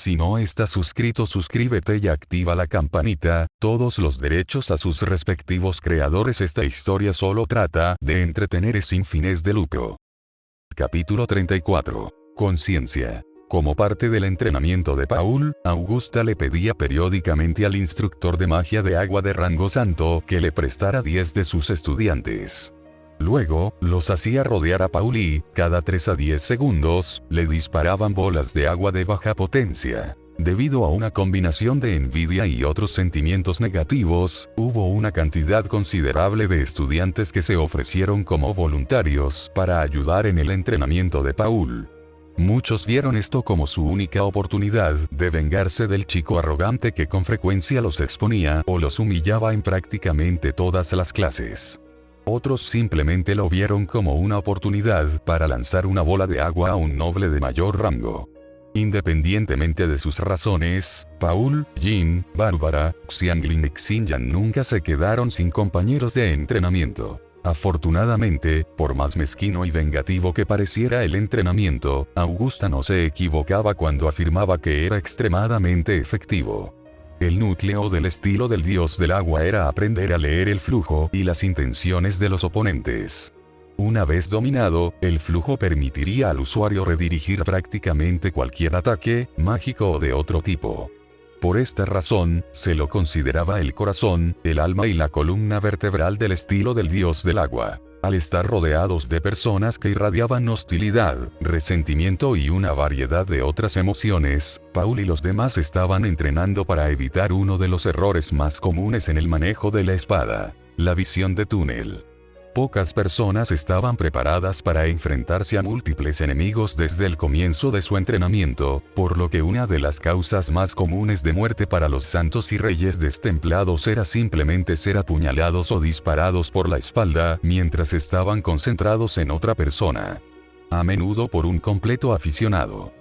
Si no estás suscrito, suscríbete y activa la campanita, todos los derechos a sus respectivos creadores. Esta historia solo trata de entretener sin fines de lucro. Capítulo 34. Conciencia. Como parte del entrenamiento de Paul, Augusta le pedía periódicamente al instructor de magia de agua de rango santo que le prestara 10 de sus estudiantes. Luego, los hacía rodear a Paul y, cada 3 a 10 segundos, le disparaban bolas de agua de baja potencia. Debido a una combinación de envidia y otros sentimientos negativos, hubo una cantidad considerable de estudiantes que se ofrecieron como voluntarios para ayudar en el entrenamiento de Paul. Muchos vieron esto como su única oportunidad de vengarse del chico arrogante que con frecuencia los exponía o los humillaba en prácticamente todas las clases. Otros simplemente lo vieron como una oportunidad para lanzar una bola de agua a un noble de mayor rango. Independientemente de sus razones, Paul, Jin, Bárbara, Xianglin y Xinyan nunca se quedaron sin compañeros de entrenamiento. Afortunadamente, por más mezquino y vengativo que pareciera el entrenamiento, Augusta no se equivocaba cuando afirmaba que era extremadamente efectivo. El núcleo del estilo del dios del agua era aprender a leer el flujo y las intenciones de los oponentes. Una vez dominado, el flujo permitiría al usuario redirigir prácticamente cualquier ataque, mágico o de otro tipo. Por esta razón, se lo consideraba el corazón, el alma y la columna vertebral del estilo del dios del agua. Al estar rodeados de personas que irradiaban hostilidad, resentimiento y una variedad de otras emociones, Paul y los demás estaban entrenando para evitar uno de los errores más comunes en el manejo de la espada: la visión de túnel. Pocas personas estaban preparadas para enfrentarse a múltiples enemigos desde el comienzo de su entrenamiento, por lo que una de las causas más comunes de muerte para los santos y reyes destemplados era simplemente ser apuñalados o disparados por la espalda mientras estaban concentrados en otra persona. A menudo por un completo aficionado.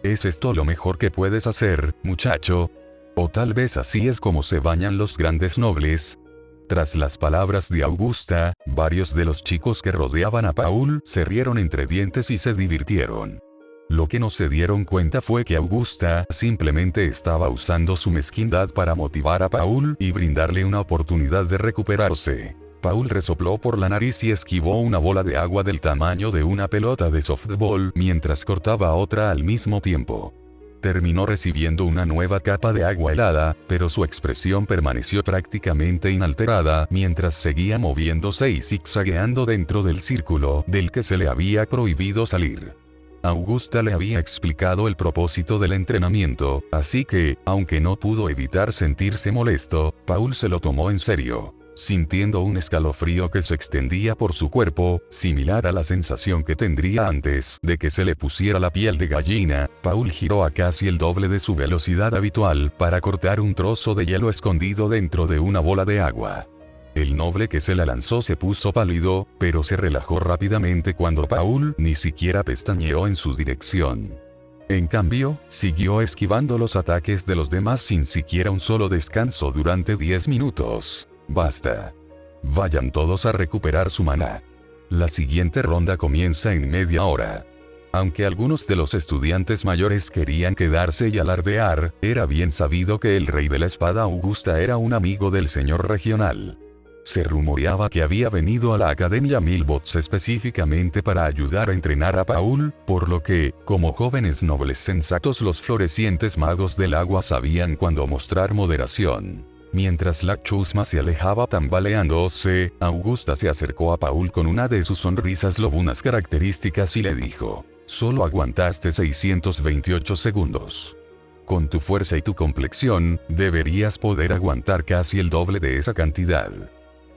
¿Es esto lo mejor que puedes hacer, muchacho? O tal vez así es como se bañan los grandes nobles. Tras las palabras de Augusta, varios de los chicos que rodeaban a Paul se rieron entre dientes y se divirtieron. Lo que no se dieron cuenta fue que Augusta simplemente estaba usando su mezquindad para motivar a Paul y brindarle una oportunidad de recuperarse. Paul resopló por la nariz y esquivó una bola de agua del tamaño de una pelota de softball mientras cortaba otra al mismo tiempo. Terminó recibiendo una nueva capa de agua helada, pero su expresión permaneció prácticamente inalterada mientras seguía moviéndose y zigzagueando dentro del círculo del que se le había prohibido salir. Augusta le había explicado el propósito del entrenamiento, así que, aunque no pudo evitar sentirse molesto, Paul se lo tomó en serio. Sintiendo un escalofrío que se extendía por su cuerpo, similar a la sensación que tendría antes de que se le pusiera la piel de gallina, Paul giró a casi el doble de su velocidad habitual para cortar un trozo de hielo escondido dentro de una bola de agua. El noble que se la lanzó se puso pálido, pero se relajó rápidamente cuando Paul ni siquiera pestañeó en su dirección. En cambio, siguió esquivando los ataques de los demás sin siquiera un solo descanso durante 10 minutos. Basta. Vayan todos a recuperar su maná. La siguiente ronda comienza en media hora. Aunque algunos de los estudiantes mayores querían quedarse y alardear, era bien sabido que el rey de la espada Augusta era un amigo del señor regional. Se rumoreaba que había venido a la Academia Milbots específicamente para ayudar a entrenar a Paul, por lo que, como jóvenes nobles sensatos, los florecientes magos del agua sabían cuándo mostrar moderación. Mientras la chusma se alejaba tambaleándose, Augusta se acercó a Paul con una de sus sonrisas lobunas características y le dijo: «Solo aguantaste 628 segundos. Con tu fuerza y tu complexión, deberías poder aguantar casi el doble de esa cantidad.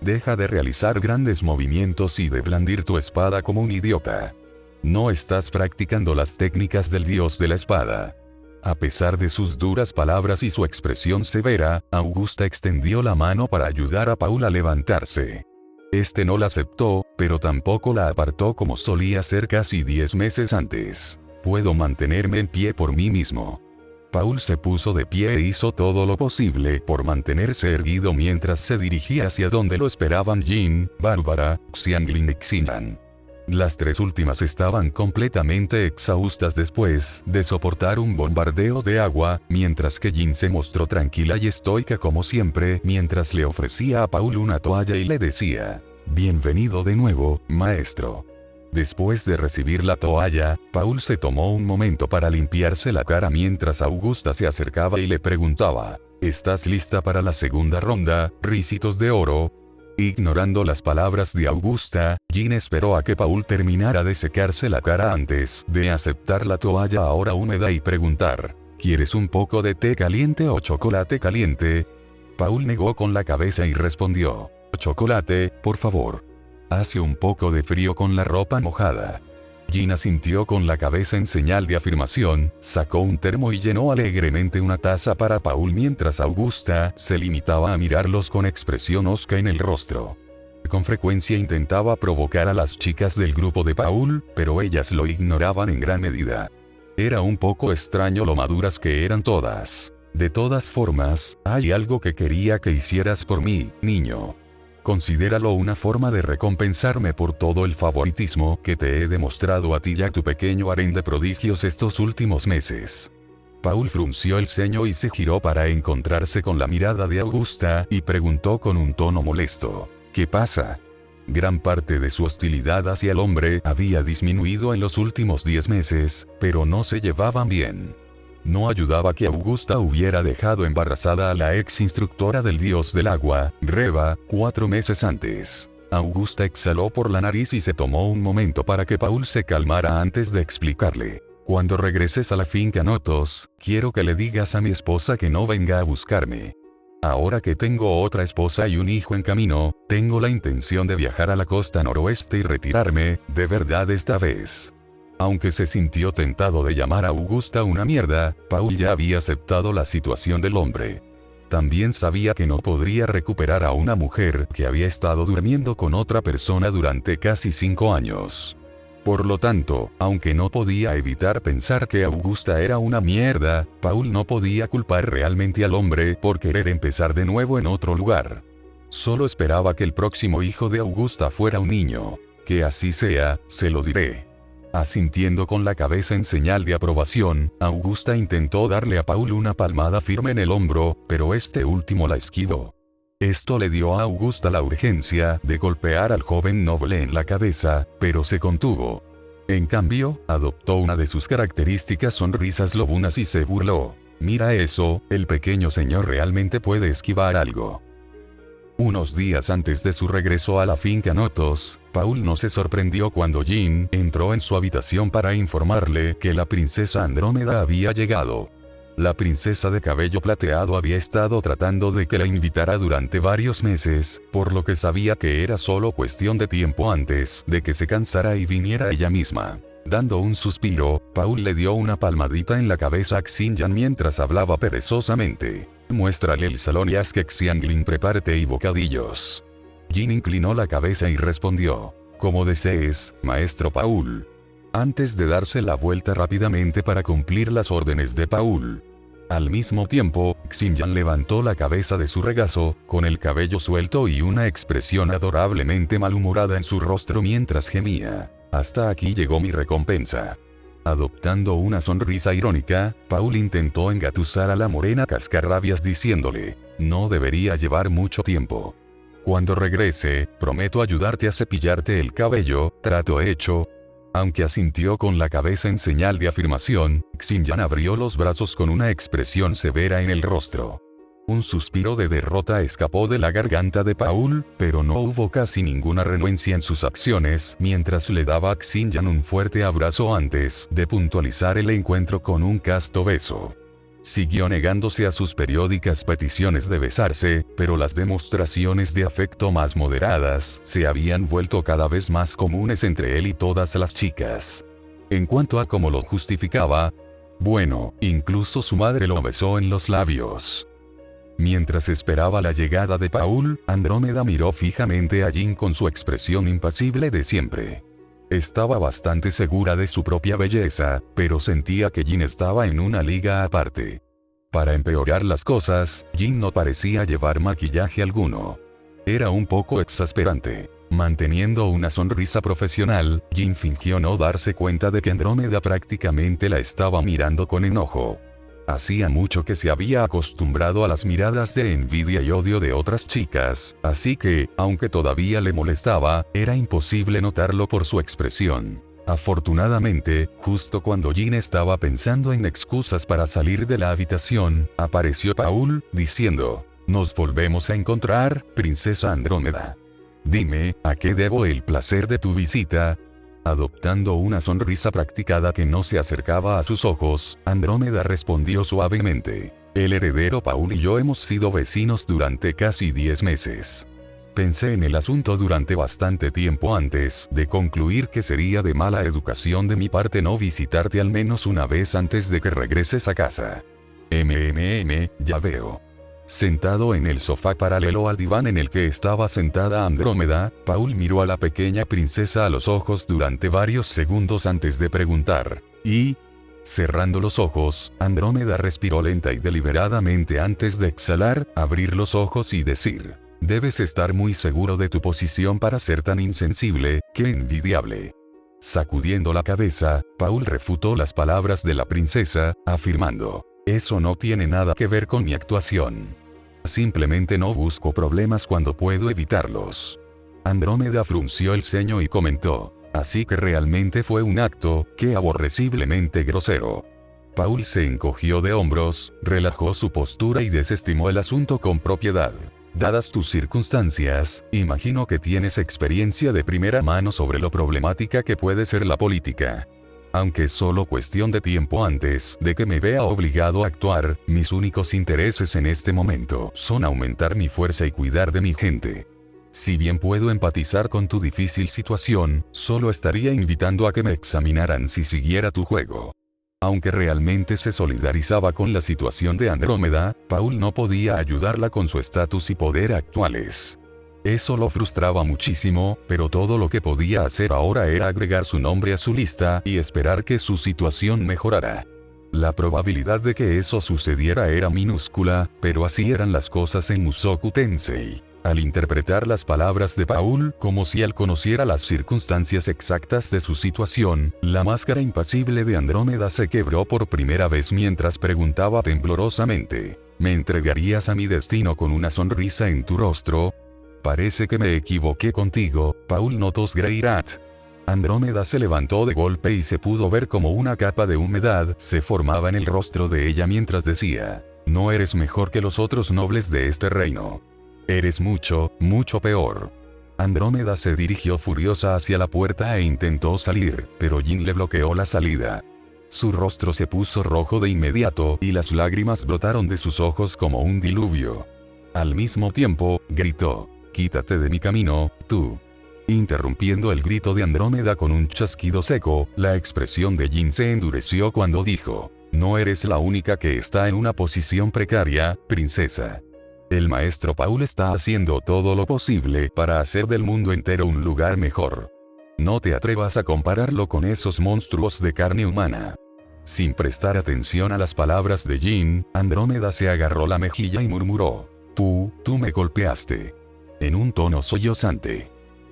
Deja de realizar grandes movimientos y de blandir tu espada como un idiota. No estás practicando las técnicas del dios de la espada». A pesar de sus duras palabras y su expresión severa, Augusta extendió la mano para ayudar a Paul a levantarse. Este no la aceptó, pero tampoco la apartó como solía hacer casi 10 meses antes. «Puedo mantenerme en pie por mí mismo». Paul se puso de pie e hizo todo lo posible por mantenerse erguido mientras se dirigía hacia donde lo esperaban Jin, Bárbara, Xianglin y Xinyan. Las tres últimas estaban completamente exhaustas después de soportar un bombardeo de agua, mientras que Jin se mostró tranquila y estoica como siempre mientras le ofrecía a Paul una toalla y le decía: «Bienvenido de nuevo, maestro». Después de recibir la toalla, Paul se tomó un momento para limpiarse la cara mientras Augusta se acercaba y le preguntaba: «¿Estás lista para la segunda ronda, Ricitos de Oro?». Ignorando las palabras de Augusta, Jin esperó a que Paul terminara de secarse la cara antes de aceptar la toalla ahora húmeda y preguntar: «¿Quieres un poco de té caliente o chocolate caliente?». Paul negó con la cabeza y respondió: «Chocolate, por favor. Hace un poco de frío con la ropa mojada». Jin asintió con la cabeza en señal de afirmación, sacó un termo y llenó alegremente una taza para Paul mientras Augusta se limitaba a mirarlos con expresión hosca en el rostro. Con frecuencia intentaba provocar a las chicas del grupo de Paul, pero ellas lo ignoraban en gran medida. Era un poco extraño lo maduras que eran todas. «De todas formas, hay algo que quería que hicieras por mí, niño. Considéralo una forma de recompensarme por todo el favoritismo que te he demostrado a ti y a tu pequeño harén de prodigios estos últimos meses». Paul frunció el ceño y se giró para encontrarse con la mirada de Augusta y preguntó con un tono molesto: «¿Qué pasa?». Gran parte de su hostilidad hacia el hombre había disminuido en los últimos 10 meses, pero no se llevaban bien. No ayudaba que Augusta hubiera dejado embarazada a la ex instructora del dios del agua, Reva, 4 meses antes. Augusta exhaló por la nariz y se tomó un momento para que Paul se calmara antes de explicarle: «Cuando regreses a la finca Notos, quiero que le digas a mi esposa que no venga a buscarme. Ahora que tengo otra esposa y un hijo en camino, tengo la intención de viajar a la costa noroeste y retirarme, de verdad esta vez». Aunque se sintió tentado de llamar a Augusta una mierda, Paul ya había aceptado la situación del hombre. También sabía que no podría recuperar a una mujer que había estado durmiendo con otra persona durante casi 5 años. Por lo tanto, aunque no podía evitar pensar que Augusta era una mierda, Paul no podía culpar realmente al hombre por querer empezar de nuevo en otro lugar. Solo esperaba que el próximo hijo de Augusta fuera un niño. «Que así sea, se lo diré». Asintiendo con la cabeza en señal de aprobación, Augusta intentó darle a Paul una palmada firme en el hombro, pero este último la esquivó. Esto le dio a Augusta la urgencia de golpear al joven noble en la cabeza, pero se contuvo. En cambio, adoptó una de sus características sonrisas lobunas y se burló: «Mira eso, el pequeño señor realmente puede esquivar algo». Unos días antes de su regreso a la finca Notos, Paul no se sorprendió cuando Jin entró en su habitación para informarle que la princesa Andrómeda había llegado. La princesa de cabello plateado había estado tratando de que la invitara durante varios meses, por lo que sabía que era solo cuestión de tiempo antes de que se cansara y viniera ella misma. Dando un suspiro, Paul le dio una palmadita en la cabeza a Xinyan mientras hablaba perezosamente: «Muéstrale el salón y haz que Xianglin prepare té y bocadillos». Jin inclinó la cabeza y respondió: «Como desees, maestro Paul». Antes de darse la vuelta rápidamente para cumplir las órdenes de Paul. Al mismo tiempo, Xinyan levantó la cabeza de su regazo, con el cabello suelto y una expresión adorablemente malhumorada en su rostro mientras gemía: «Hasta aquí llegó mi recompensa». Adoptando una sonrisa irónica, Paul intentó engatusar a la morena cascarrabias diciéndole: «No debería llevar mucho tiempo. Cuando regrese, prometo ayudarte a cepillarte el cabello, trato hecho». Aunque asintió con la cabeza en señal de afirmación, Xinyan abrió los brazos con una expresión severa en el rostro. Un suspiro de derrota escapó de la garganta de Paul, pero no hubo casi ninguna renuencia en sus acciones mientras le daba a Xinyan un fuerte abrazo antes de puntualizar el encuentro con un casto beso. Siguió negándose a sus periódicas peticiones de besarse, pero las demostraciones de afecto más moderadas se habían vuelto cada vez más comunes entre él y todas las chicas. En cuanto a cómo lo justificaba, bueno, incluso su madre lo besó en los labios. Mientras esperaba la llegada de Paul, Andrómeda miró fijamente a Jin con su expresión impasible de siempre. Estaba bastante segura de su propia belleza, pero sentía que Jin estaba en una liga aparte. Para empeorar las cosas, Jin no parecía llevar maquillaje alguno. Era un poco exasperante. Manteniendo una sonrisa profesional, Jin fingió no darse cuenta de que Andrómeda prácticamente la estaba mirando con enojo. Hacía mucho que se había acostumbrado a las miradas de envidia y odio de otras chicas, así que, aunque todavía le molestaba, era imposible notarlo por su expresión. Afortunadamente, justo cuando Jin estaba pensando en excusas para salir de la habitación, apareció Paul, diciendo: «Nos volvemos a encontrar, princesa Andrómeda. Dime, ¿a qué debo el placer de tu visita?» Adoptando una sonrisa practicada que no se acercaba a sus ojos, Andrómeda respondió suavemente: «El heredero Paul y yo hemos sido vecinos durante casi 10 meses. Pensé en el asunto durante bastante tiempo antes de concluir que sería de mala educación de mi parte no visitarte al menos una vez antes de que regreses a casa. Ya veo». Sentado en el sofá paralelo al diván en el que estaba sentada Andrómeda, Paul miró a la pequeña princesa a los ojos durante varios segundos antes de preguntar: «¿Y?». Cerrando los ojos, Andrómeda respiró lenta y deliberadamente antes de exhalar, abrir los ojos y decir: «Debes estar muy seguro de tu posición para ser tan insensible, qué envidiable». Sacudiendo la cabeza, Paul refutó las palabras de la princesa, afirmando: «Eso no tiene nada que ver con mi actuación. Simplemente no busco problemas cuando puedo evitarlos». Andrómeda frunció el ceño y comentó: «Así que realmente fue un acto, qué aborreciblemente grosero». Paul se encogió de hombros, relajó su postura y desestimó el asunto con propiedad. «Dadas tus circunstancias, imagino que tienes experiencia de primera mano sobre lo problemática que puede ser la política. Aunque es solo cuestión de tiempo antes de que me vea obligado a actuar, mis únicos intereses en este momento son aumentar mi fuerza y cuidar de mi gente. Si bien puedo empatizar con tu difícil situación, solo estaría invitando a que me examinaran si siguiera tu juego». Aunque realmente se solidarizaba con la situación de Andrómeda, Paul no podía ayudarla con su estatus y poder actuales. Eso lo frustraba muchísimo, pero todo lo que podía hacer ahora era agregar su nombre a su lista y esperar que su situación mejorara. La probabilidad de que eso sucediera era minúscula, pero así eran las cosas en Mushoku Tensei. Al interpretar las palabras de Paul como si él conociera las circunstancias exactas de su situación, la máscara impasible de Andrómeda se quebró por primera vez mientras preguntaba temblorosamente: «¿Me entregarías a mi destino con una sonrisa en tu rostro?». «Parece que me equivoqué contigo, Paul Notos Greirat». Andrómeda se levantó de golpe y se pudo ver como una capa de humedad se formaba en el rostro de ella mientras decía: «No eres mejor que los otros nobles de este reino. Eres mucho, mucho peor». Andrómeda se dirigió furiosa hacia la puerta e intentó salir, pero Jin le bloqueó la salida. Su rostro se puso rojo de inmediato y las lágrimas brotaron de sus ojos como un diluvio. Al mismo tiempo, gritó: «Quítate de mi camino, tú». Interrumpiendo el grito de Andrómeda con un chasquido seco, la expresión de Jin se endureció cuando dijo: «No eres la única que está en una posición precaria, princesa. El maestro Paul está haciendo todo lo posible para hacer del mundo entero un lugar mejor. No te atrevas a compararlo con esos monstruos de carne humana». Sin prestar atención a las palabras de Jin, Andrómeda se agarró la mejilla y murmuró: tú me golpeaste». En un tono sollozante.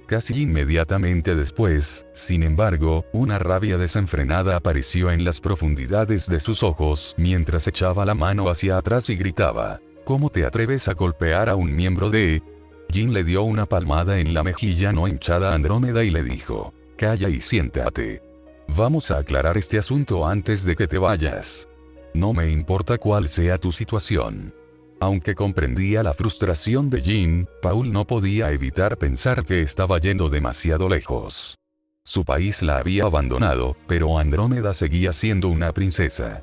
Casi inmediatamente después, sin embargo, una rabia desenfrenada apareció en las profundidades de sus ojos mientras echaba la mano hacia atrás y gritaba: «¿Cómo te atreves a golpear a un miembro de...?». Jin le dio una palmada en la mejilla no hinchada a Andrómeda y le dijo: «Calla y siéntate. Vamos a aclarar este asunto antes de que te vayas. No me importa cuál sea tu situación». Aunque comprendía la frustración de Jin, Paul no podía evitar pensar que estaba yendo demasiado lejos. Su país la había abandonado, pero Andrómeda seguía siendo una princesa.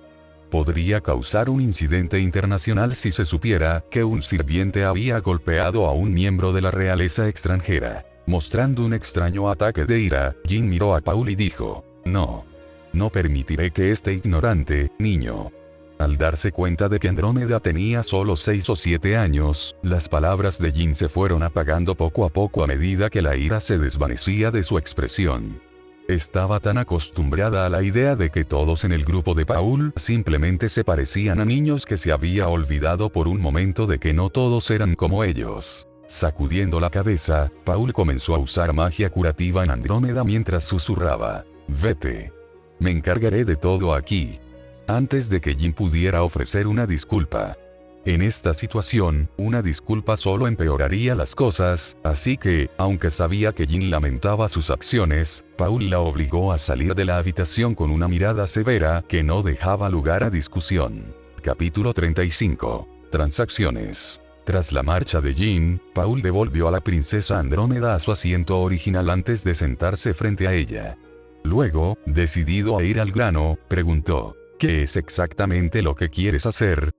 Podría causar un incidente internacional si se supiera que un sirviente había golpeado a un miembro de la realeza extranjera. Mostrando un extraño ataque de ira, Jin miró a Paul y dijo: No permitiré que este ignorante, niño. Al darse cuenta de que Andrómeda tenía solo 6 o 7 años, las palabras de Jin se fueron apagando poco a poco a medida que la ira se desvanecía de su expresión. Estaba tan acostumbrada a la idea de que todos en el grupo de Paul simplemente se parecían a niños que se había olvidado por un momento de que no todos eran como ellos. Sacudiendo la cabeza, Paul comenzó a usar magia curativa en Andrómeda mientras susurraba: «Vete. Me encargaré de todo aquí». Antes de que Jin pudiera ofrecer una disculpa. En esta situación, una disculpa solo empeoraría las cosas, así que, aunque sabía que Jin lamentaba sus acciones, Paul la obligó a salir de la habitación con una mirada severa que no dejaba lugar a discusión. Capítulo 35. Transacciones. Tras la marcha de Jin, Paul devolvió a la princesa Andrómeda a su asiento original antes de sentarse frente a ella. Luego, decidido a ir al grano, preguntó: «¿Qué es exactamente lo que quieres hacer?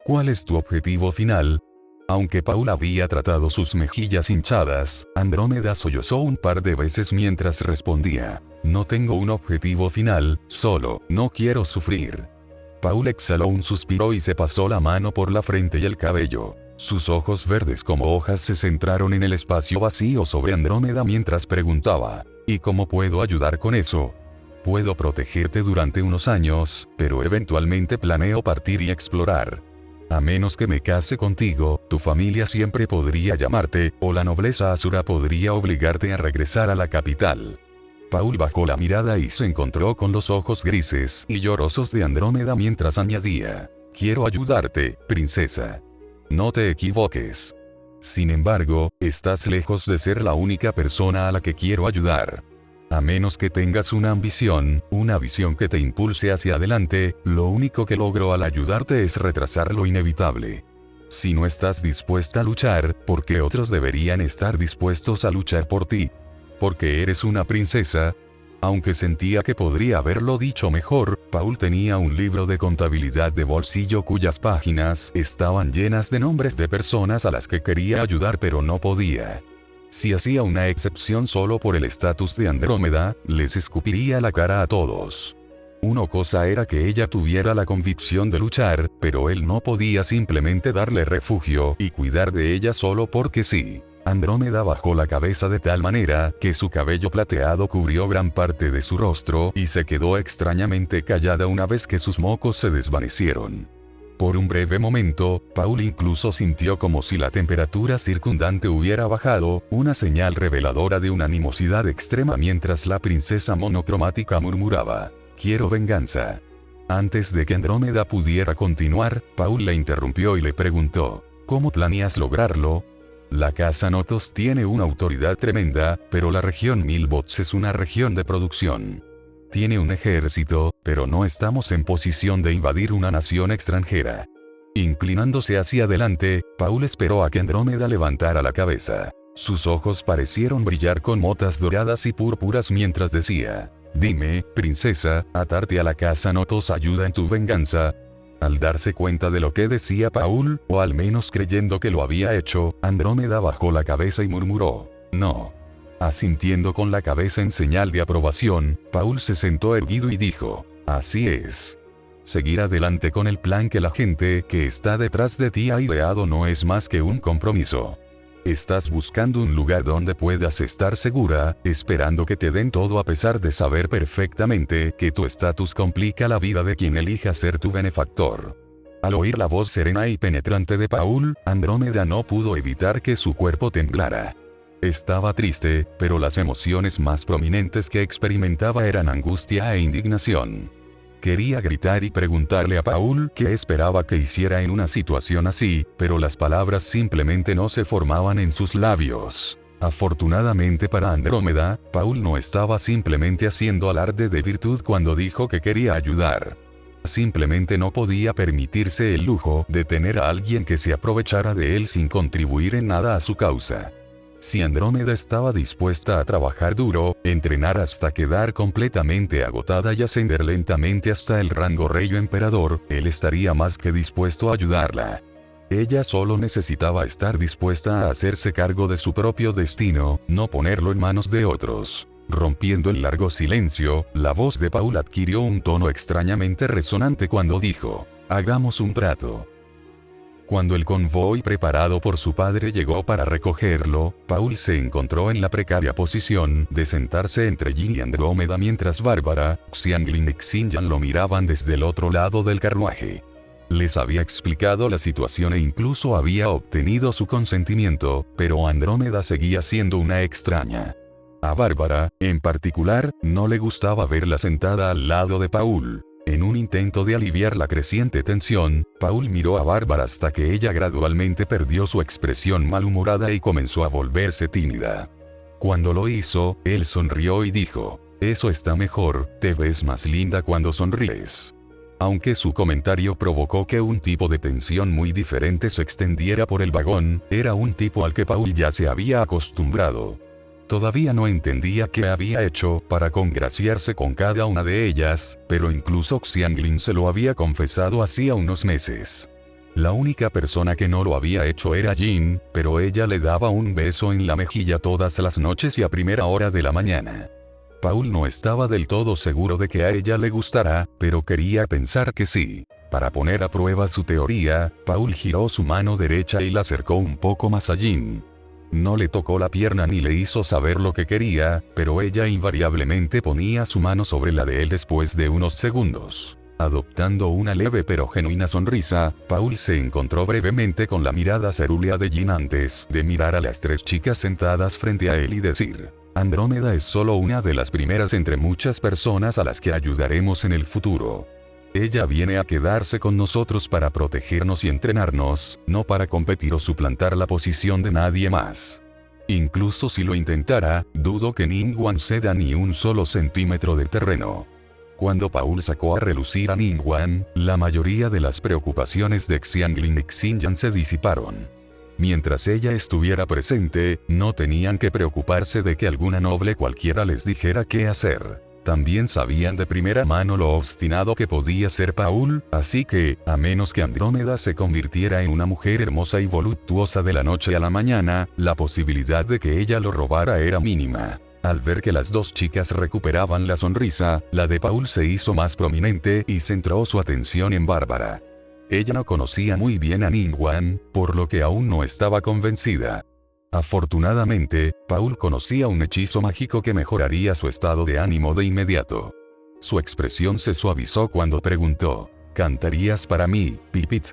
¿Cuál es tu objetivo final?». Aunque Paul había tratado sus mejillas hinchadas, Andrómeda sollozó un par de veces mientras respondía: «No tengo un objetivo final, solo no quiero sufrir». Paul exhaló un suspiro y se pasó la mano por la frente y el cabello. Sus ojos verdes como hojas se centraron en el espacio vacío sobre Andrómeda mientras preguntaba: «¿Y cómo puedo ayudar con eso?». «Puedo protegerte durante unos años, pero eventualmente planeo partir y explorar. A menos que me case contigo, tu familia siempre podría llamarte, o la nobleza asura podría obligarte a regresar a la capital». Paul bajó la mirada y se encontró con los ojos grises y llorosos de Andrómeda mientras añadía: «Quiero ayudarte, princesa. No te equivoques. Sin embargo, estás lejos de ser la única persona a la que quiero ayudar. A menos que tengas una ambición, una visión que te impulse hacia adelante, lo único que logro al ayudarte es retrasar lo inevitable. Si no estás dispuesta a luchar, ¿por qué otros deberían estar dispuestos a luchar por ti? Porque eres una princesa». Aunque sentía que podría haberlo dicho mejor, Paul tenía un libro de contabilidad de bolsillo cuyas páginas estaban llenas de nombres de personas a las que quería ayudar pero no podía. Si hacía una excepción solo por el estatus de Andrómeda, les escupiría la cara a todos. Una cosa era que ella tuviera la convicción de luchar, pero él no podía simplemente darle refugio y cuidar de ella solo porque sí. Andrómeda bajó la cabeza de tal manera que su cabello plateado cubrió gran parte de su rostro y se quedó extrañamente callada una vez que sus mocos se desvanecieron. Por un breve momento, Paul incluso sintió como si la temperatura circundante hubiera bajado, una señal reveladora de una animosidad extrema mientras la princesa monocromática murmuraba: «Quiero venganza». Antes de que Andrómeda pudiera continuar, Paul la interrumpió y le preguntó: «¿Cómo planeas lograrlo?». La casa Notos tiene una autoridad tremenda, pero la región Milbots es una región de producción. Tiene un ejército, pero no estamos en posición de invadir una nación extranjera. Inclinándose hacia adelante, Paul esperó a que Andrómeda levantara la cabeza. Sus ojos parecieron brillar con motas doradas y púrpuras mientras decía: «Dime, princesa, ¿atarte a la casa Notos ayuda en tu venganza?». Al darse cuenta de lo que decía Paul, o al menos creyendo que lo había hecho, Andrómeda bajó la cabeza y murmuró: «No». Asintiendo con la cabeza en señal de aprobación, Paul se sentó erguido y dijo: «Así es. Seguir adelante con el plan que la gente que está detrás de ti ha ideado no es más que un compromiso. Estás buscando un lugar donde puedas estar segura, esperando que te den todo a pesar de saber perfectamente que tu estatus complica la vida de quien elija ser tu benefactor». Al oír la voz serena y penetrante de Paul, Andrómeda no pudo evitar que su cuerpo temblara. Estaba triste, pero las emociones más prominentes que experimentaba eran angustia e indignación. Quería gritar y preguntarle a Paul qué esperaba que hiciera en una situación así, pero las palabras simplemente no se formaban en sus labios. Afortunadamente para Andrómeda, Paul no estaba simplemente haciendo alarde de virtud cuando dijo que quería ayudar. Simplemente no podía permitirse el lujo de tener a alguien que se aprovechara de él sin contribuir en nada a su causa. Si Andrómeda estaba dispuesta a trabajar duro, entrenar hasta quedar completamente agotada y ascender lentamente hasta el rango rey o emperador, él estaría más que dispuesto a ayudarla. Ella solo necesitaba estar dispuesta a hacerse cargo de su propio destino, no ponerlo en manos de otros. Rompiendo el largo silencio, la voz de Paul adquirió un tono extrañamente resonante cuando dijo: «Hagamos un trato». Cuando el convoy preparado por su padre llegó para recogerlo, Paul se encontró en la precaria posición de sentarse entre Jin y Andrómeda mientras Bárbara, Xianglin y Xinyan lo miraban desde el otro lado del carruaje. Les había explicado la situación e incluso había obtenido su consentimiento, pero Andrómeda seguía siendo una extraña. A Bárbara, en particular, no le gustaba verla sentada al lado de Paul. En un intento de aliviar la creciente tensión, Paul miró a Bárbara hasta que ella gradualmente perdió su expresión malhumorada y comenzó a volverse tímida. Cuando lo hizo, él sonrió y dijo: «Eso está mejor, te ves más linda cuando sonríes». Aunque su comentario provocó que un tipo de tensión muy diferente se extendiera por el vagón, era un tipo al que Paul ya se había acostumbrado. Todavía no entendía qué había hecho para congraciarse con cada una de ellas, pero incluso Xianglin se lo había confesado hacía unos meses. La única persona que no lo había hecho era Jin, pero ella le daba un beso en la mejilla todas las noches y a primera hora de la mañana. Paul no estaba del todo seguro de que a ella le gustara, pero quería pensar que sí. Para poner a prueba su teoría, Paul giró su mano derecha y la acercó un poco más a Jin. No le tocó la pierna ni le hizo saber lo que quería, pero ella invariablemente ponía su mano sobre la de él después de unos segundos. Adoptando una leve pero genuina sonrisa, Paul se encontró brevemente con la mirada cerúlea de Jin antes de mirar a las tres chicas sentadas frente a él y decir: «Andrómeda es solo una de las primeras entre muchas personas a las que ayudaremos en el futuro. Ella viene a quedarse con nosotros para protegernos y entrenarnos, no para competir o suplantar la posición de nadie más. Incluso si lo intentara, dudo que Ningguang ceda ni un solo centímetro de terreno». Cuando Paul sacó a relucir a Ningguang, la mayoría de las preocupaciones de Xianglin y Xinyan se disiparon. Mientras ella estuviera presente, no tenían que preocuparse de que alguna noble cualquiera les dijera qué hacer. También sabían de primera mano lo obstinado que podía ser Paul, así que, a menos que Andrómeda se convirtiera en una mujer hermosa y voluptuosa de la noche a la mañana, la posibilidad de que ella lo robara era mínima. Al ver que las dos chicas recuperaban la sonrisa, la de Paul se hizo más prominente y centró su atención en Bárbara. Ella no conocía muy bien a Ningguang, por lo que aún no estaba convencida. Afortunadamente, Paul conocía un hechizo mágico que mejoraría su estado de ánimo de inmediato. Su expresión se suavizó cuando preguntó: «¿Cantarías para mí, Pipit?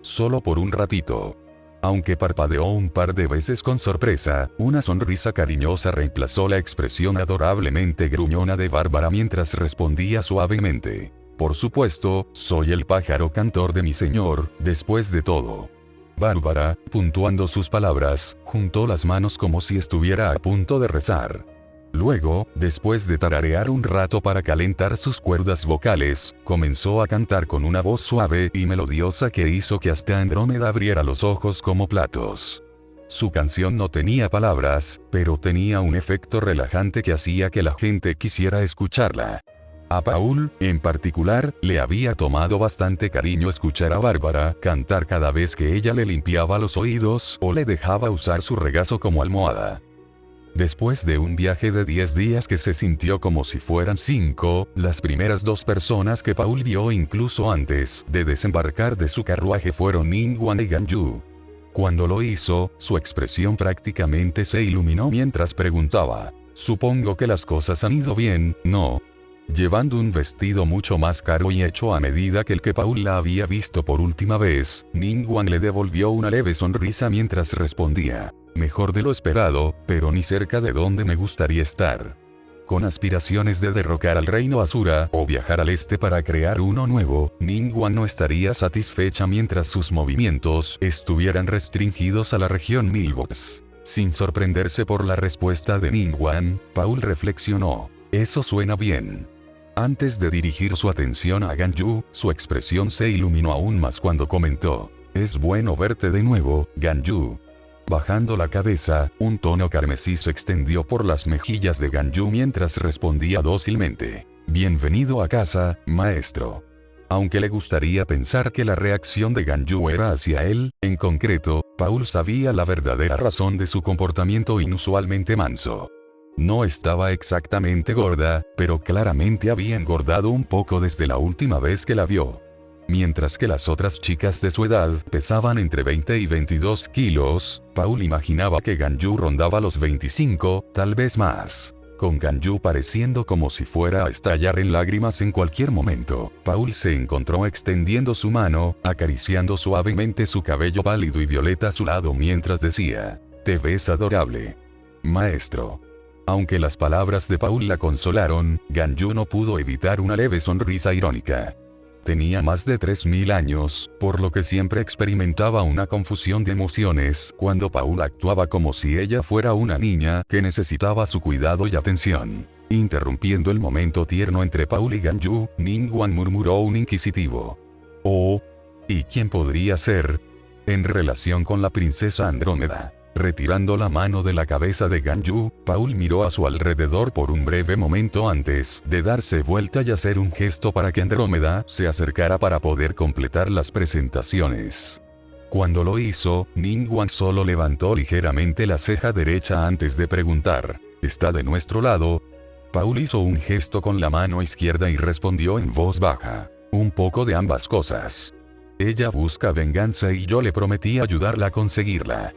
Solo por un ratito». Aunque parpadeó un par de veces con sorpresa, una sonrisa cariñosa reemplazó la expresión adorablemente gruñona de Bárbara mientras respondía suavemente: «Por supuesto, soy el pájaro cantor de mi señor, después de todo». Bárbara, puntuando sus palabras, juntó las manos como si estuviera a punto de rezar. Luego, después de tararear un rato para calentar sus cuerdas vocales, comenzó a cantar con una voz suave y melodiosa que hizo que hasta Andrómeda abriera los ojos como platos. Su canción no tenía palabras, pero tenía un efecto relajante que hacía que la gente quisiera escucharla. A Paul, en particular, le había tomado bastante cariño escuchar a Bárbara cantar cada vez que ella le limpiaba los oídos o le dejaba usar su regazo como almohada. Después de un viaje de 10 días que se sintió como si fueran 5, las primeras dos personas que Paul vio incluso antes de desembarcar de su carruaje fueron Ningguang y Ganyu. Cuando lo hizo, su expresión prácticamente se iluminó mientras preguntaba: «Supongo que las cosas han ido bien, ¿no?». Llevando un vestido mucho más caro y hecho a medida que el que Paul la había visto por última vez, Ningguang le devolvió una leve sonrisa mientras respondía: «Mejor de lo esperado, pero ni cerca de donde me gustaría estar». Con aspiraciones de derrocar al reino Asura o viajar al este para crear uno nuevo, Ningguang no estaría satisfecha mientras sus movimientos estuvieran restringidos a la región Milbox. Sin sorprenderse por la respuesta de Ningguang, Paul reflexionó: «Eso suena bien». Antes de dirigir su atención a Ganyu, su expresión se iluminó aún más cuando comentó: «Es bueno verte de nuevo, Ganyu». Bajando la cabeza, un tono carmesí se extendió por las mejillas de Ganyu mientras respondía dócilmente: «Bienvenido a casa, maestro». Aunque le gustaría pensar que la reacción de Ganyu era hacia él, en concreto, Paul sabía la verdadera razón de su comportamiento inusualmente manso. No estaba exactamente gorda, pero claramente había engordado un poco desde la última vez que la vio. Mientras que las otras chicas de su edad pesaban entre 20 y 22 kilos, Paul imaginaba que Ganyu rondaba los 25, tal vez más. con Ganyu pareciendo como si fuera a estallar en lágrimas en cualquier momento. Paul se encontró extendiendo su mano, acariciando suavemente su cabello pálido y violeta a su lado mientras decía: «Te ves adorable, maestro». Aunque las palabras de Paul la consolaron, Ganyu no pudo evitar una leve sonrisa irónica. Tenía más de 3000 años, por lo que siempre experimentaba una confusión de emociones cuando Paul actuaba como si ella fuera una niña que necesitaba su cuidado y atención. Interrumpiendo el momento tierno entre Paul y Ganyu, Ningguang murmuró un inquisitivo: «Oh, ¿y quién podría ser?» En relación con la princesa Andrómeda. Retirando la mano de la cabeza de Ganyu, Paul miró a su alrededor por un breve momento antes de darse vuelta y hacer un gesto para que Andrómeda se acercara para poder completar las presentaciones. Cuando lo hizo, Ningguang solo levantó ligeramente la ceja derecha antes de preguntar: «¿Está de nuestro lado?» Paul hizo un gesto con la mano izquierda y respondió en voz baja: «Un poco de ambas cosas. Ella busca venganza y yo le prometí ayudarla a conseguirla.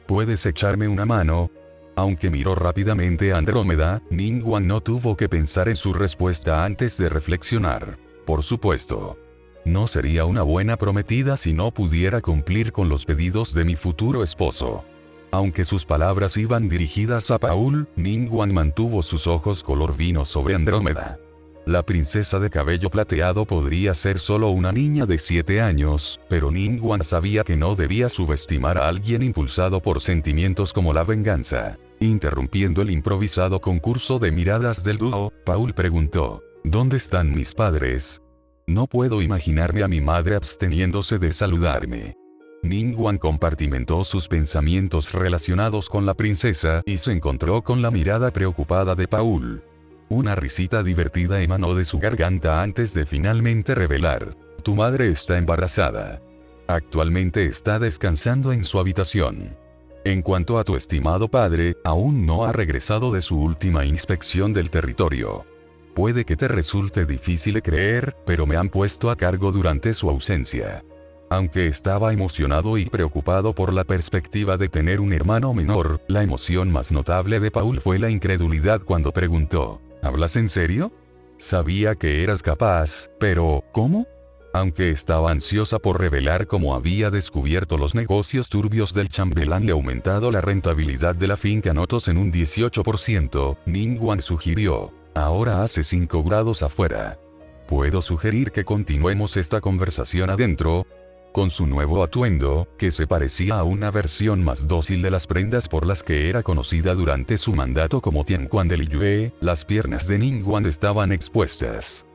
¿Puedes echarme una mano?» Aunque miró rápidamente a Andrómeda, Ningguang no tuvo que pensar en su respuesta antes de reflexionar. Por supuesto. No sería una buena prometida si no pudiera cumplir con los pedidos de mi futuro esposo. Aunque sus palabras iban dirigidas a Paul, Ningguang mantuvo sus ojos color vino sobre Andrómeda. La princesa de cabello plateado podría ser solo una niña de 7 años, pero Ningguang sabía que no debía subestimar a alguien impulsado por sentimientos como la venganza. Interrumpiendo el improvisado concurso de miradas del dúo, Paul preguntó: «¿Dónde están mis padres? No puedo imaginarme a mi madre absteniéndose de saludarme». Ningguang compartimentó sus pensamientos relacionados con la princesa y se encontró con la mirada preocupada de Paul. Una risita divertida emanó de su garganta antes de finalmente revelar: «Tu madre está embarazada. Actualmente está descansando en su habitación. En cuanto a tu estimado padre, aún no ha regresado de su última inspección del territorio. Puede que te resulte difícil de creer, pero me han puesto a cargo durante su ausencia». Aunque estaba emocionado y preocupado por la perspectiva de tener un hermano menor, la emoción más notable de Paul fue la incredulidad cuando preguntó: «¿Hablas en serio? Sabía que eras capaz, pero ¿cómo?». Aunque estaba ansiosa por revelar cómo había descubierto los negocios turbios del chambelán y aumentado la rentabilidad de la finca Notos en un 18%, Ningguang sugirió: «Ahora hace 5 grados afuera. ¿Puedo sugerir que continuemos esta conversación adentro?». Con su nuevo atuendo, que se parecía a una versión más dócil de las prendas por las que era conocida durante su mandato como Tianquan de Liyue, las piernas de Ningguang estaban expuestas.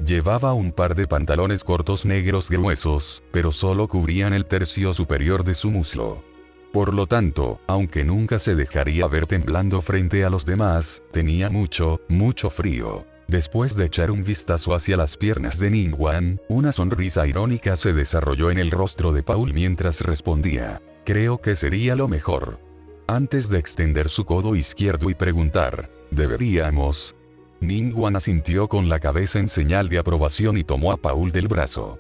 Llevaba un par de pantalones cortos negros gruesos, pero solo cubrían el tercio superior de su muslo. Por lo tanto, aunque nunca se dejaría ver temblando frente a los demás, tenía mucho frío. Después de echar un vistazo hacia las piernas de Ningguang, una sonrisa irónica se desarrolló en el rostro de Paul mientras respondía: «Creo que sería lo mejor». Antes de extender su codo izquierdo y preguntar: «¿Deberíamos?». Ningguang asintió con la cabeza en señal de aprobación y tomó a Paul del brazo.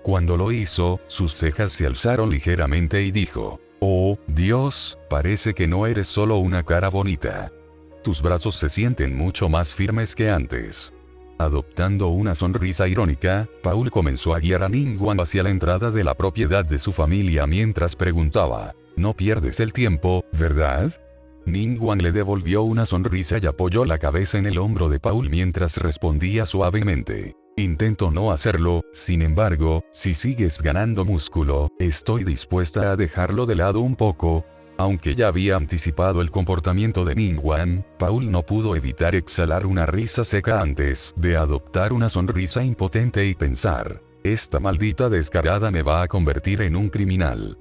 Cuando lo hizo, sus cejas se alzaron ligeramente y dijo: «Oh, Dios, parece que no eres solo una cara bonita. Tus brazos se sienten mucho más firmes que antes». Adoptando una sonrisa irónica, Paul comenzó a guiar a Ningguang hacia la entrada de la propiedad de su familia mientras preguntaba: «No pierdes el tiempo, ¿verdad?». Ningguang le devolvió una sonrisa y apoyó la cabeza en el hombro de Paul mientras respondía suavemente: «Intento no hacerlo, sin embargo, si sigues ganando músculo, estoy dispuesta a dejarlo de lado un poco». Aunque ya había anticipado el comportamiento de Ningguang, Paul no pudo evitar exhalar una risa seca antes de adoptar una sonrisa impotente y pensar: «Esta maldita descarada me va a convertir en un criminal».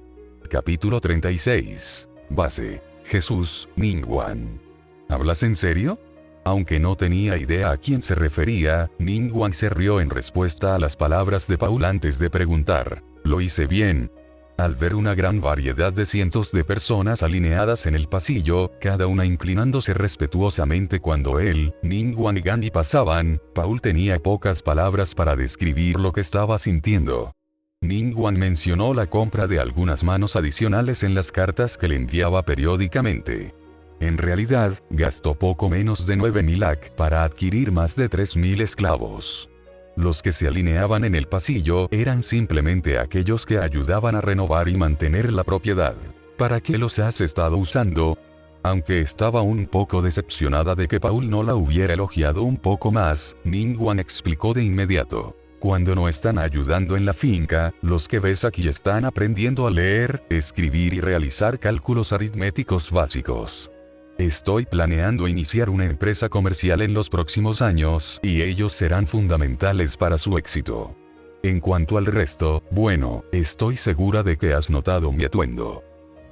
Capítulo 36. Base: Jesús, Ningguang. ¿Hablas en serio? Aunque no tenía idea a quién se refería, Ningguang se rió en respuesta a las palabras de Paul antes de preguntar: «¿Lo hice bien?». Al ver una gran variedad de cientos de personas alineadas en el pasillo, cada una inclinándose respetuosamente cuando él, Ningguang y Ganyu pasaban, Paul tenía pocas palabras para describir lo que estaba sintiendo. Ningguang mencionó la compra de algunas manos adicionales en las cartas que le enviaba periódicamente. En realidad, gastó poco menos de 9.000 AK para adquirir más de 3.000 esclavos. Los que se alineaban en el pasillo eran simplemente aquellos que ayudaban a renovar y mantener la propiedad. ¿Para qué los has estado usando? Aunque estaba un poco decepcionada de que Paul no la hubiera elogiado un poco más, Ningguang explicó de inmediato. Cuando no están ayudando en la finca, los que ves aquí están aprendiendo a leer, escribir y realizar cálculos aritméticos básicos. Estoy planeando iniciar una empresa comercial en los próximos años, y ellos serán fundamentales para su éxito. En cuanto al resto, bueno, estoy segura de que has notado mi atuendo.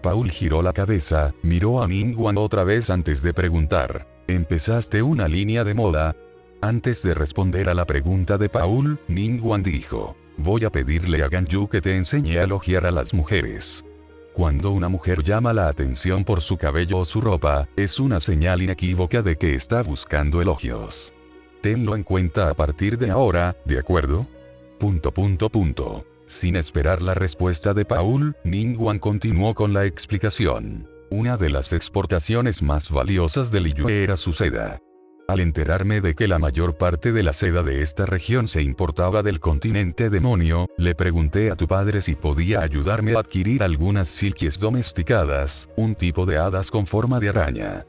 Paul giró la cabeza, miró a Ningguang otra vez antes de preguntar, ¿empezaste una línea de moda? Antes de responder a la pregunta de Paul, Ningguang dijo, voy a pedirle a Ganyu que te enseñe a elogiar a las mujeres. Cuando una mujer llama la atención por su cabello o su ropa, es una señal inequívoca de que está buscando elogios. Tenlo en cuenta a partir de ahora, ¿de acuerdo? ... Sin esperar la respuesta de Paul, Ningguang continuó con la explicación. Una de las exportaciones más valiosas de Liyue era su seda. Al enterarme de que la mayor parte de la seda de esta región se importaba del continente demonio, le pregunté a tu padre si podía ayudarme a adquirir algunas silkies domesticadas, un tipo de hadas con forma de araña.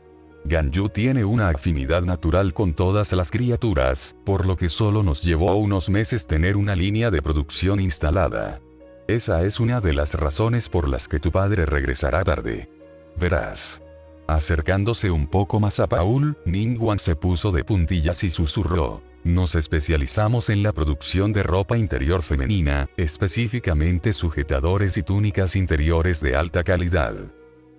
Ganyu tiene una afinidad natural con todas las criaturas, por lo que solo nos llevó unos meses tener una línea de producción instalada. Esa es una de las razones por las que tu padre regresará tarde. Verás. Acercándose un poco más a Paul, Ningguang se puso de puntillas y susurró. Nos especializamos en la producción de ropa interior femenina, específicamente sujetadores y túnicas interiores de alta calidad.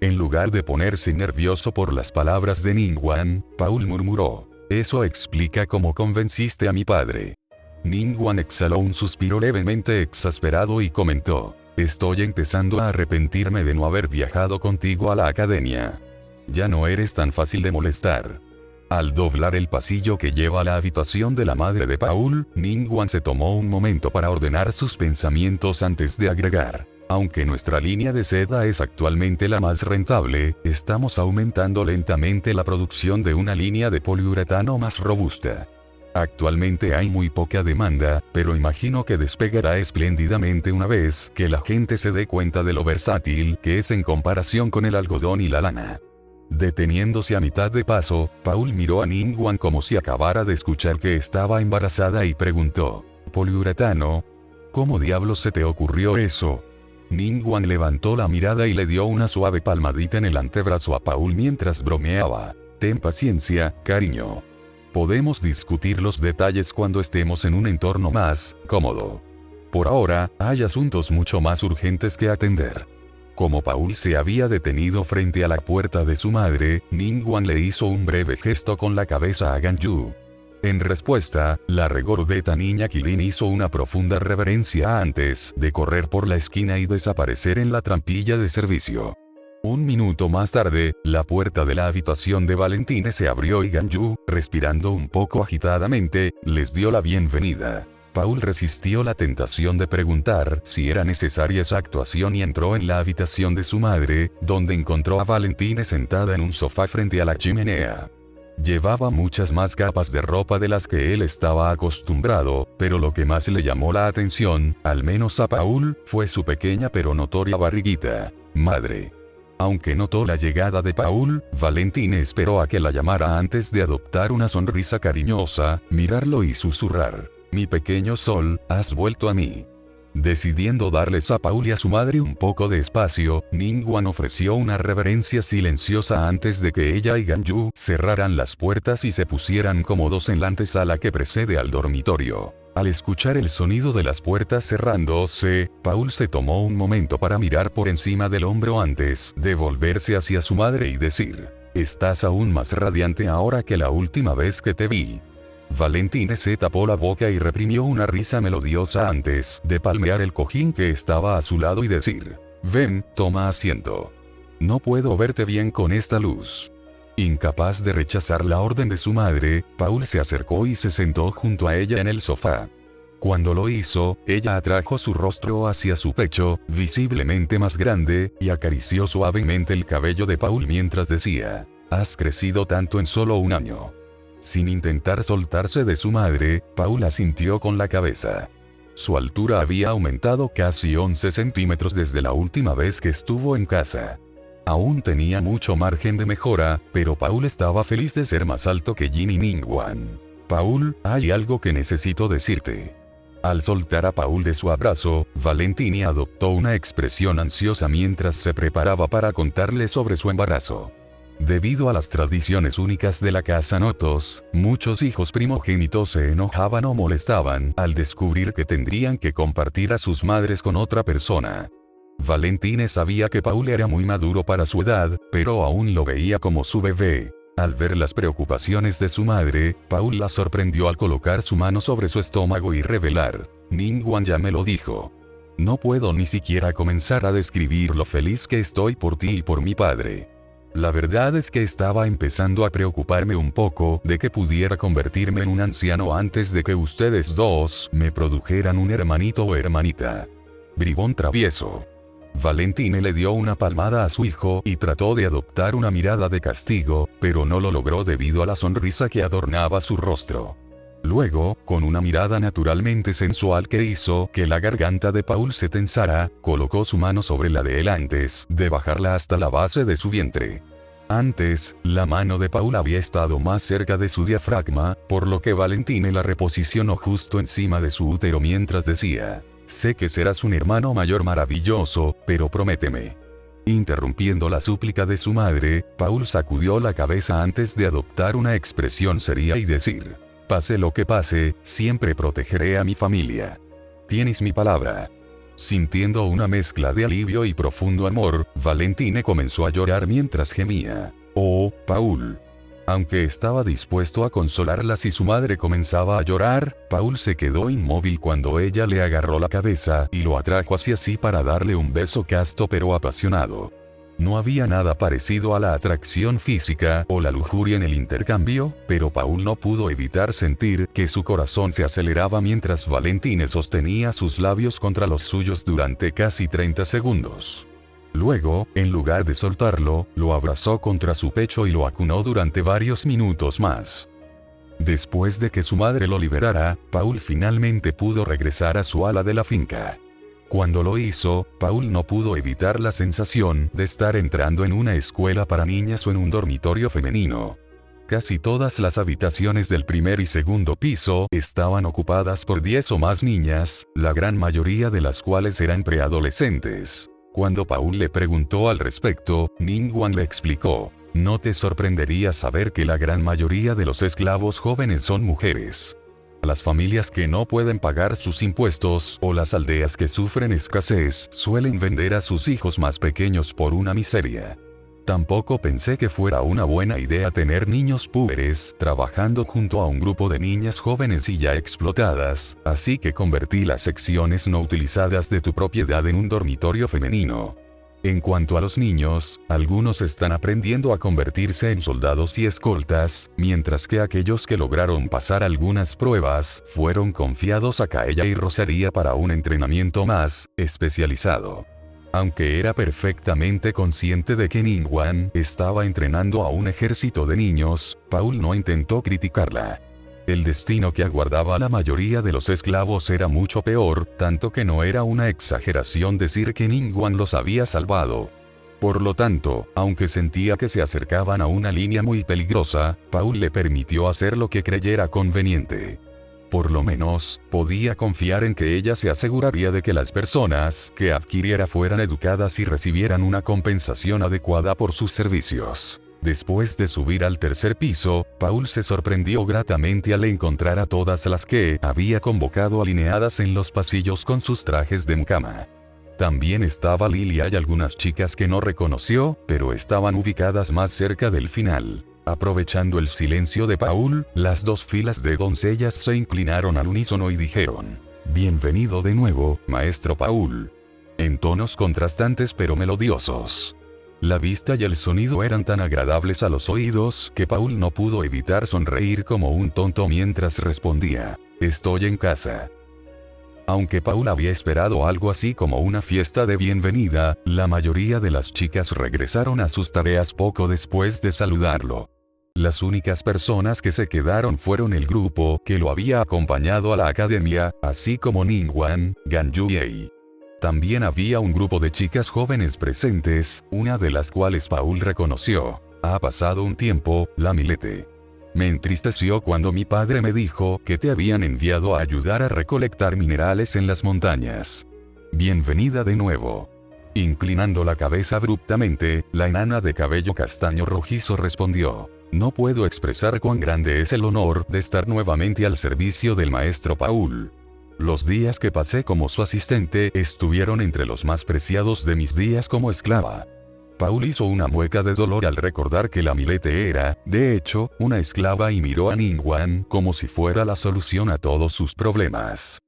En lugar de ponerse nervioso por las palabras de Ningguang, Paul murmuró. Eso explica cómo convenciste a mi padre. Ningguang exhaló un suspiro levemente exasperado y comentó. Estoy empezando a arrepentirme de no haber viajado contigo a la academia. Ya no eres tan fácil de molestar. Al doblar el pasillo que lleva a la habitación de la madre de Paul, Ningguang se tomó un momento para ordenar sus pensamientos antes de agregar. Aunque nuestra línea de seda es actualmente la más rentable, estamos aumentando lentamente la producción de una línea de poliuretano más robusta. Actualmente hay muy poca demanda, pero imagino que despegará espléndidamente una vez que la gente se dé cuenta de lo versátil que es en comparación con el algodón y la lana. Deteniéndose a mitad de paso, Paul miró a Ningguang como si acabara de escuchar que estaba embarazada y preguntó, ¿poliuretano? ¿Cómo diablos se te ocurrió eso? Ningguang levantó la mirada y le dio una suave palmadita en el antebrazo a Paul mientras bromeaba. Ten paciencia, cariño. Podemos discutir los detalles cuando estemos en un entorno más cómodo. Por ahora, hay asuntos mucho más urgentes que atender. Como Paul se había detenido frente a la puerta de su madre, Ningguang le hizo un breve gesto con la cabeza a Ganyu. En respuesta, la regordeta niña Qilin hizo una profunda reverencia antes de correr por la esquina y desaparecer en la trampilla de servicio. Un minuto más tarde, la puerta de la habitación de Valentine se abrió y Ganyu, respirando un poco agitadamente, les dio la bienvenida. Paul resistió la tentación de preguntar si era necesaria esa actuación y entró en la habitación de su madre, donde encontró a Valentine sentada en un sofá frente a la chimenea. Llevaba muchas más capas de ropa de las que él estaba acostumbrado, pero lo que más le llamó la atención, al menos a Paul, fue su pequeña pero notoria barriguita. Madre. Aunque notó la llegada de Paul, Valentine esperó a que la llamara antes de adoptar una sonrisa cariñosa, mirarlo y susurrar. Mi pequeño sol, has vuelto a mí. Decidiendo darles a Paul y a su madre un poco de espacio, Ningguang ofreció una reverencia silenciosa antes de que ella y Ganyu cerraran las puertas y se pusieran cómodos en la antesala que precede al dormitorio. Al escuchar el sonido de las puertas cerrándose, Paul se tomó un momento para mirar por encima del hombro antes de volverse hacia su madre y decir, estás aún más radiante ahora que la última vez que te vi. Valentine se tapó la boca y reprimió una risa melodiosa antes de palmear el cojín que estaba a su lado y decir, ven, toma asiento. No puedo verte bien con esta luz. Incapaz de rechazar la orden de su madre, Paul se acercó y se sentó junto a ella en el sofá. Cuando lo hizo, ella atrajo su rostro hacia su pecho, visiblemente más grande, y acarició suavemente el cabello de Paul mientras decía, Has crecido tanto en solo un año. Sin intentar soltarse de su madre, Paul asintió con la cabeza. Su altura había aumentado casi 11 centímetros desde la última vez que estuvo en casa. Aún tenía mucho margen de mejora, pero Paul estaba feliz de ser más alto que Jin y Ningguang. Paul, hay algo que necesito decirte. Al soltar a Paul de su abrazo, Valentini adoptó una expresión ansiosa mientras se preparaba para contarle sobre su embarazo. Debido a las tradiciones únicas de la casa Notos, muchos hijos primogénitos se enojaban o molestaban al descubrir que tendrían que compartir a sus madres con otra persona. Valentine sabía que Paul era muy maduro para su edad, pero aún lo veía como su bebé. Al ver las preocupaciones de su madre, Paul la sorprendió al colocar su mano sobre su estómago y revelar: Ningguang ya me lo dijo. No puedo ni siquiera comenzar a describir lo feliz que estoy por ti y por mi padre. La verdad es que estaba empezando a preocuparme un poco de que pudiera convertirme en un anciano antes de que ustedes dos me produjeran un hermanito o hermanita. Bribón travieso. Valentine le dio una palmada a su hijo y trató de adoptar una mirada de castigo, pero no lo logró debido a la sonrisa que adornaba su rostro. Luego, con una mirada naturalmente sensual que hizo que la garganta de Paul se tensara, colocó su mano sobre la de él antes de bajarla hasta la base de su vientre. Antes, la mano de Paul había estado más cerca de su diafragma, por lo que Valentine la reposicionó justo encima de su útero mientras decía: sé que serás un hermano mayor maravilloso, pero prométeme. Interrumpiendo la súplica de su madre, Paul sacudió la cabeza antes de adoptar una expresión seria y decir: pase lo que pase, siempre protegeré a mi familia. Tienes mi palabra. Sintiendo una mezcla de alivio y profundo amor, Valentine comenzó a llorar mientras gemía: oh, Paul. Aunque estaba dispuesto a consolarla si su madre comenzaba a llorar, Paul se quedó inmóvil cuando ella le agarró la cabeza y lo atrajo hacia sí para darle un beso casto pero apasionado. No había nada parecido a la atracción física o la lujuria en el intercambio, pero Paul no pudo evitar sentir que su corazón se aceleraba mientras Valentine sostenía sus labios contra los suyos durante casi 30 segundos. Luego, en lugar de soltarlo, lo abrazó contra su pecho y lo acunó durante varios minutos más. Después de que su madre lo liberara, Paul finalmente pudo regresar a su ala de la finca. Cuando lo hizo, Paul no pudo evitar la sensación de estar entrando en una escuela para niñas o en un dormitorio femenino. Casi todas las habitaciones del primer y segundo piso estaban ocupadas por 10 o más niñas, la gran mayoría de las cuales eran preadolescentes. Cuando Paul le preguntó al respecto, Ningguang le explicó: no te sorprendería saber que la gran mayoría de los esclavos jóvenes son mujeres. Las familias que no pueden pagar sus impuestos o las aldeas que sufren escasez suelen vender a sus hijos más pequeños por una miseria. Tampoco pensé que fuera una buena idea tener niños púberes trabajando junto a un grupo de niñas jóvenes y ya explotadas, así que convertí las secciones no utilizadas de tu propiedad en un dormitorio femenino. En cuanto a los niños, algunos están aprendiendo a convertirse en soldados y escoltas, mientras que aquellos que lograron pasar algunas pruebas fueron confiados a Kaeya y Rosaria para un entrenamiento más especializado. Aunque era perfectamente consciente de que Ningguang estaba entrenando a un ejército de niños, Paul no intentó criticarla. El destino que aguardaba a la mayoría de los esclavos era mucho peor, tanto que no era una exageración decir que Ningguang los había salvado. Por lo tanto, aunque sentía que se acercaban a una línea muy peligrosa, Paul le permitió hacer lo que creyera conveniente. Por lo menos, podía confiar en que ella se aseguraría de que las personas que adquiriera fueran educadas y recibieran una compensación adecuada por sus servicios. Después de subir al tercer piso, Paul se sorprendió gratamente al encontrar a todas las que había convocado alineadas en los pasillos con sus trajes de mucama. También estaba Lilia y algunas chicas que no reconoció, pero estaban ubicadas más cerca del final. Aprovechando el silencio de Paul, las dos filas de doncellas se inclinaron al unísono y dijeron: bienvenido de nuevo, maestro Paul. En tonos contrastantes pero melodiosos. La vista y el sonido eran tan agradables a los oídos que Paul no pudo evitar sonreír como un tonto mientras respondía: estoy en casa. Aunque Paul había esperado algo así como una fiesta de bienvenida, la mayoría de las chicas regresaron a sus tareas poco después de saludarlo. Las únicas personas que se quedaron fueron el grupo que lo había acompañado a la academia, así como Ningguang, Ganyu y Ei. También había un grupo de chicas jóvenes presentes, una de las cuales Paul reconoció. Ha pasado un tiempo, la Milete. Me entristeció cuando mi padre me dijo que te habían enviado a ayudar a recolectar minerales en las montañas. Bienvenida de nuevo. Inclinando la cabeza abruptamente, la enana de cabello castaño rojizo respondió: no puedo expresar cuán grande es el honor de estar nuevamente al servicio del maestro Paul. Los días que pasé como su asistente estuvieron entre los más preciados de mis días como esclava. Paul hizo una mueca de dolor al recordar que la Milete era, de hecho, una esclava y miró a Ningguang como si fuera la solución a todos sus problemas.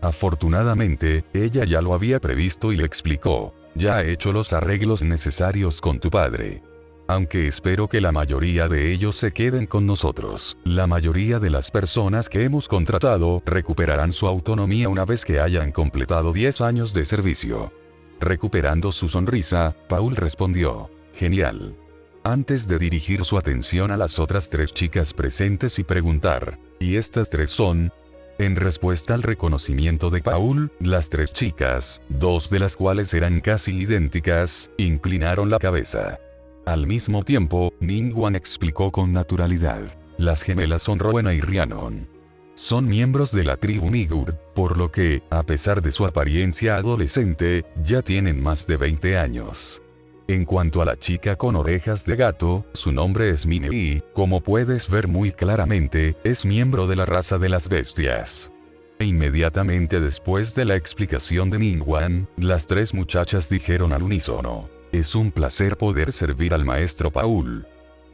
Afortunadamente, ella ya lo había previsto y le explicó: ya he hecho los arreglos necesarios con tu padre. Aunque espero que la mayoría de ellos se queden con nosotros, la mayoría de las personas que hemos contratado recuperarán su autonomía una vez que hayan completado 10 años de servicio. Recuperando su sonrisa, Paul respondió: genial. Antes de dirigir su atención a las otras 3 chicas presentes y preguntar: ¿y estas 3 son? En respuesta al reconocimiento de Paul, las 3 chicas, 2 de las cuales eran casi idénticas, inclinaron la cabeza. Al mismo tiempo, Ningguang explicó con naturalidad: las gemelas son Rowena y Rhiannon. Son miembros de la tribu Migur, por lo que, a pesar de su apariencia adolescente, ya tienen más de 20 años. En cuanto a la chica con orejas de gato, su nombre es Mine y, como puedes ver muy claramente, es miembro de la raza de las bestias. Inmediatamente después de la explicación de Ningguang, las 3 muchachas dijeron al unísono: es un placer poder servir al maestro Paul.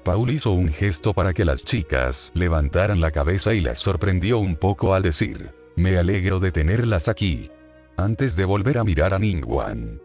Paul hizo un gesto para que las chicas levantaran la cabeza y las sorprendió un poco al decir: me alegro de tenerlas aquí. Antes de volver a mirar a Ningguang.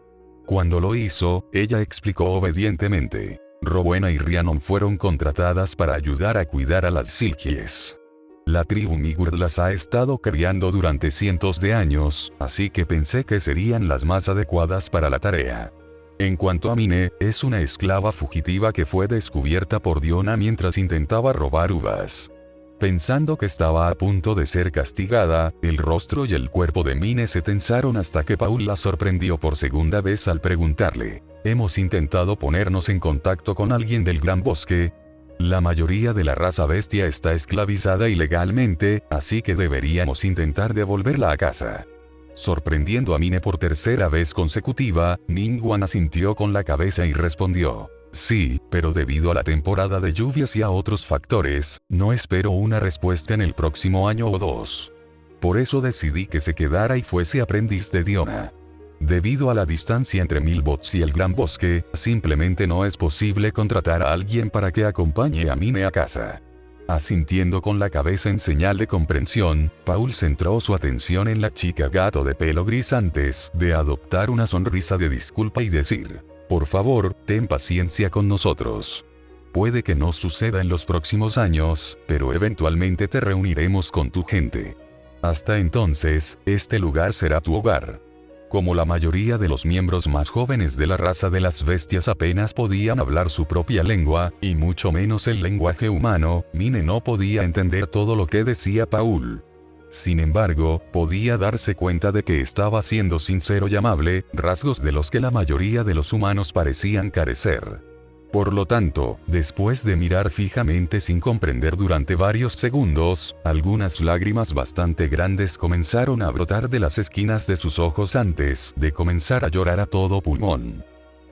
Cuando lo hizo, ella explicó obedientemente: Rowena y Rhiannon fueron contratadas para ayudar a cuidar a las Silkies. La tribu Migur las ha estado criando durante cientos de años, así que pensé que serían las más adecuadas para la tarea. En cuanto a Mine, es una esclava fugitiva que fue descubierta por Diona mientras intentaba robar uvas. Pensando que estaba a punto de ser castigada, el rostro y el cuerpo de Mine se tensaron hasta que Paul la sorprendió por segunda vez al preguntarle: ¿hemos intentado ponernos en contacto con alguien del Gran Bosque? La mayoría de la raza bestia está esclavizada ilegalmente, así que deberíamos intentar devolverla a casa. Sorprendiendo a Mine por tercera vez consecutiva, Ningguang asintió con la cabeza y respondió: sí, pero debido a la temporada de lluvias y a otros factores, no espero una respuesta en el próximo año o 2. Por eso decidí que se quedara y fuese aprendiz de Diona. Debido a la distancia entre Milbots y el Gran Bosque, simplemente no es posible contratar a alguien para que acompañe a Mine a casa. Asintiendo con la cabeza en señal de comprensión, Paul centró su atención en la chica gato de pelo gris antes de adoptar una sonrisa de disculpa y decir: por favor, ten paciencia con nosotros. Puede que no suceda en los próximos años, pero eventualmente te reuniremos con tu gente. Hasta entonces, este lugar será tu hogar. Como la mayoría de los miembros más jóvenes de la raza de las bestias apenas podían hablar su propia lengua, y mucho menos el lenguaje humano, Mine no podía entender todo lo que decía Paul. Sin embargo, podía darse cuenta de que estaba siendo sincero y amable, rasgos de los que la mayoría de los humanos parecían carecer. Por lo tanto, después de mirar fijamente sin comprender durante varios segundos, algunas lágrimas bastante grandes comenzaron a brotar de las esquinas de sus ojos antes de comenzar a llorar a todo pulmón.